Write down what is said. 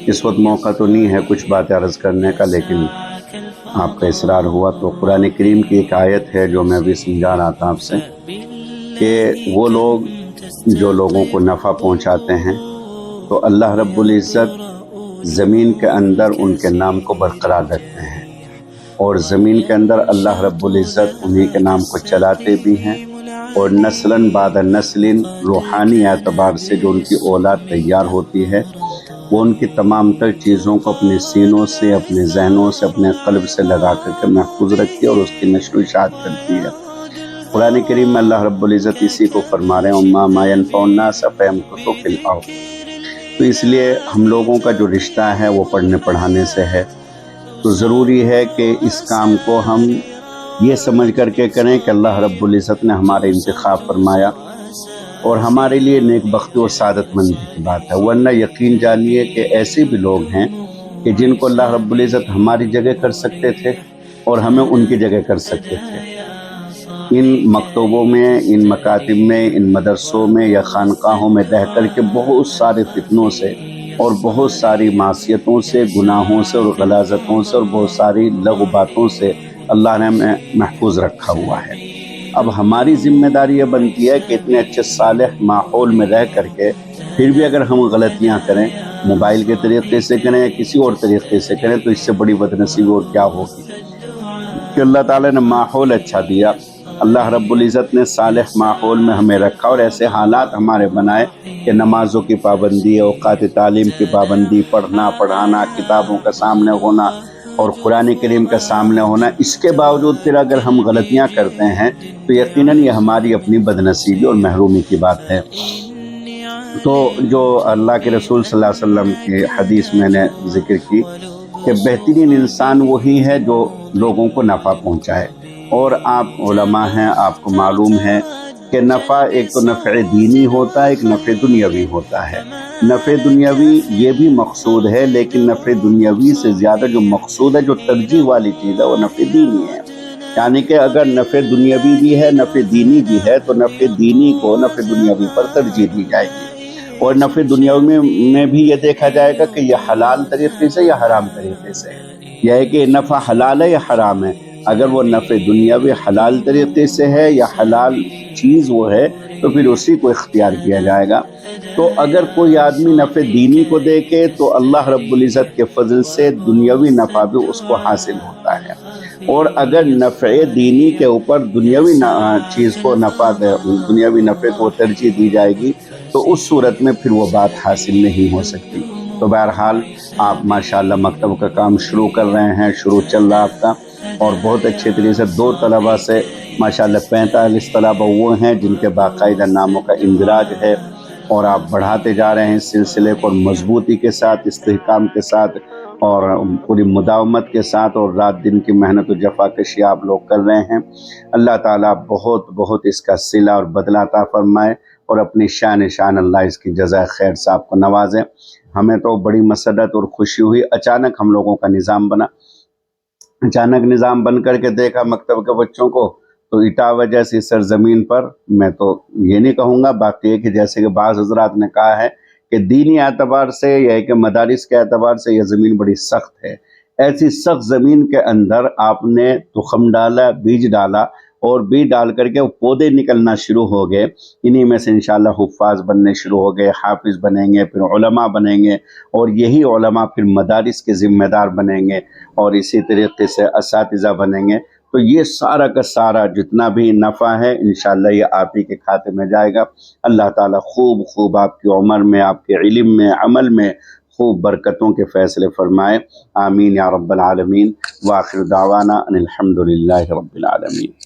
اس وقت موقع تو نہیں ہے کچھ باتیں عرض کرنے کا، لیکن آپ کا اصرار ہوا تو قرآن کریم کی ایک آیت ہے جو میں ابھی سمجھا رہا تھا آپ سے، کہ وہ لوگ جو لوگوں کو نفع پہنچاتے ہیں تو اللہ رب العزت زمین کے اندر ان کے نام کو برقرار رکھتے ہیں، اور زمین کے اندر اللہ رب العزت انہی کے نام کو چلاتے بھی ہیں، اور نسلاً بعد نسل روحانی اعتبار سے جو ان کی اولاد تیار ہوتی ہے وہ ان کی تمام تر چیزوں کو اپنے سینوں سے، اپنے ذہنوں سے، اپنے قلب سے لگا کر کے محفوظ رکھتی ہے اور اس کی نشر و اشاعت کرتی ہے۔ قرآن کریم میں اللہ رب العزت اسی کو فرما رہے ہیں وَمَا مَا يَنْفَعُ النَّاسَ فَيَمْكُثُ فِي الْأَرْضِ۔ تو اس لیے ہم لوگوں کا جو رشتہ ہے وہ پڑھنے پڑھانے سے ہے، تو ضروری ہے کہ اس کام کو ہم یہ سمجھ کر کے کریں کہ اللہ رب العزت نے ہمارا انتخاب فرمایا اور ہمارے لیے نیک بختی اور سعادت مندی کی بات ہے، ورنہ یقین جانیے کہ ایسے بھی لوگ ہیں کہ جن کو اللہ رب العزت ہماری جگہ کر سکتے تھے اور ہمیں ان کی جگہ کر سکتے تھے۔ ان مکتبوں میں، ان مکاتب میں، ان مدرسوں میں یا خانقاہوں میں رہ کر کے بہت سارے فتنوں سے اور بہت ساری معصیتوں سے، گناہوں سے اور غلاظتوں سے اور بہت ساری لغو باتوں سے اللہ نے ہمیں محفوظ رکھا ہوا ہے۔ اب ہماری ذمہ داری یہ بنتی ہے کہ اتنے اچھے صالح ماحول میں رہ کر کے پھر بھی اگر ہم غلطیاں کریں، موبائل کے طریقے سے کریں یا کسی اور طریقے سے کریں، تو اس سے بڑی بدنصیبی اور کیا ہوگی کہ اللہ تعالیٰ نے ماحول اچھا دیا، اللہ رب العزت نے صالح ماحول میں ہمیں رکھا اور ایسے حالات ہمارے بنائے کہ نمازوں کی پابندی، اوقات تعلیم کی پابندی، پڑھنا پڑھانا، کتابوں کا سامنے ہونا اور قرآن کریم کا سامنے ہونا، اس کے باوجود پھر اگر ہم غلطیاں کرتے ہیں تو یقیناً یہ ہماری اپنی بدنصیبی اور محرومی کی بات ہے۔ تو جو اللہ کے رسول صلی اللہ علیہ وسلم کی حدیث میں نے ذکر کی کہ بہترین انسان وہی ہے جو لوگوں کو نفع پہنچائے، اور آپ علماء ہیں، آپ کو معلوم ہے کہ نفع ایک تو نفع دینی ہوتا ہے، ایک نفع دنیاوی ہوتا ہے۔ نفع دنیاوی یہ بھی مقصود ہے، لیکن نفع دنیاوی سے زیادہ جو مقصود ہے، جو ترجیح والی چیز ہے، وہ نفع دینی ہے۔ یعنی کہ اگر نفع دنیاوی بھی ہے، نفع دینی بھی ہے، تو نفع دینی کو نفع دنیاوی پر ترجیح دی جائے گی، اور نفع دنیاوی میں بھی یہ دیکھا جائے گا کہ یہ حلال طریقے سے یا حرام طریقے سے ہے، یہ ہے کہ نفع حلال ہے یا حرام ہے۔ اگر وہ نفع دنیاوی حلال طریقے سے ہے یا حلال چیز وہ ہے تو پھر اسی کو اختیار کیا جائے گا۔ تو اگر کوئی آدمی نفع دینی کو دیکھے تو اللہ رب العزت کے فضل سے دنیاوی نفع بھی اس کو حاصل ہوتا ہے، اور اگر نفع دینی کے اوپر دنیاوی چیز کو دنیاوی نفع کو ترجیح دی جائے گی تو اس صورت میں پھر وہ بات حاصل نہیں ہو سکتی۔ تو بہرحال آپ ماشاءاللہ مکتب کا کام شروع کر رہے ہیں، شروع چل رہا آپ کا، اور بہت اچھے طریقے سے 2 طلبہ سے ماشاءاللہ 45 طلبہ وہ ہیں جن کے باقاعدہ ناموں کا اندراج ہے، اور آپ بڑھاتے جا رہے ہیں اس سلسلے کو مضبوطی کے ساتھ، استحکام کے ساتھ اور پوری مداومت کے ساتھ، اور رات دن کی محنت و جفا کشی آپ لوگ کر رہے ہیں۔ اللہ تعالیٰ بہت بہت اس کا صلہ اور بدلہ عطا فرمائے، اور اپنی شان اللہ اس کی جزائے خیر سے آپ کو نوازے۔ ہمیں تو بڑی مسرت اور خوشی ہوئی، اچانک ہم لوگوں کا نظام بنا، اچانک نظام بن کر کے دیکھا مکتب کے بچوں کو، تو اٹاوہ جیسی سرزمین پر، میں تو یہ نہیں کہوں گا، باقی ہے کہ جیسے کہ بعض حضرات نے کہا ہے کہ دینی اعتبار سے یا کہ مدارس کے اعتبار سے یہ زمین بڑی سخت ہے، ایسی سخت زمین کے اندر آپ نے تخم ڈالا، بیج ڈالا، اور بیج ڈال کر کے پودے نکلنا شروع ہو گئے، انہی میں سے انشاءاللہ حفاظ بننے شروع ہو گئے، حافظ بنیں گے، پھر علماء بنیں گے، اور یہی علماء پھر مدارس کے ذمہ دار بنیں گے، اور اسی طریقے سے اساتذہ بنیں گے۔ تو یہ سارا کا سارا جتنا بھی نفع ہے انشاءاللہ یہ آپ ہی کے کھاتے میں جائے گا۔ اللہ تعالیٰ خوب خوب آپ کی عمر میں، آپ کے علم میں، عمل میں خوب برکتوں کے فیصلے فرمائے، آمین یا رب العالمین۔ وآخر دعوانا ان الحمد للہ رب العالمین۔